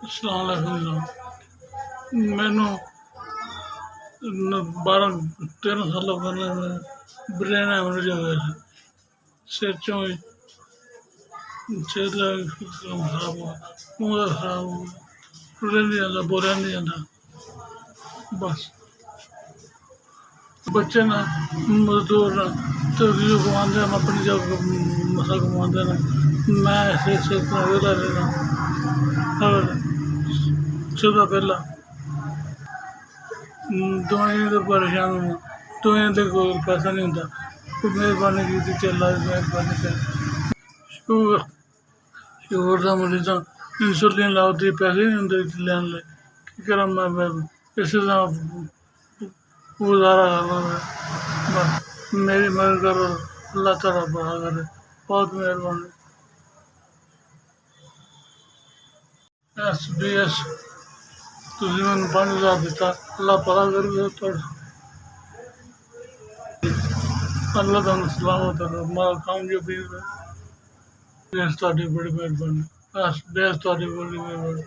अस्सलाम वालेकुम। मैनू 12-13 साल पहले ब्रेन हैमरेज हो गया था। सिर चों ही सिर का काम खराब हुआ, मुँह का खराब हुआ, टुरे नहीं जाता, बोलिया नहीं जाता। बस बच्चे ना मजदूर ना तो जो कमाते हैं, हम अपनी जब मसा कमाते ना, मैं ऐसे ऐसे इतना वेला रहना। अगर सुबह पहला दवाइयां तो परेशान होना, दवाइयां तो कोई पैसा नहीं होता। कोई मेहरबानी की थी, चल मेहरबानी कर। शुगर शुगर का मरीजा इंसुलिन लाती, पैसे नहीं होंगे लैन ले। की करा मैं इस तरह गुजारा करना मैं। बस मेरी मदद करो, अल्लाह ताला बड़ा करे, बहुत मेहरबानी। SBS ਤੁਸੀਂ ਮੈਨੂੰ 5,000 ਦਿੱਤਾ, ਅੱਲਾ ਭਲਾ ਕਰੇ ਤੁਹਾਡਾ। ਅੱਲਾ ਤੁਹਾਨੂੰ ਸਲਾਮਤ ਰੱਖੇ, ਮਾਲ ਕਾਮਯਾਬੀ ਦੇਵੇ। ਬੇਸ ਤੁਹਾਡੀ ਬੜੀ ਮਿਹਰਬਾਨੀ, ਬਸ ਬੇਸ ਤੁਹਾਡੀ ਬੜੀ ਮਿਹਰਬਾਨੀ।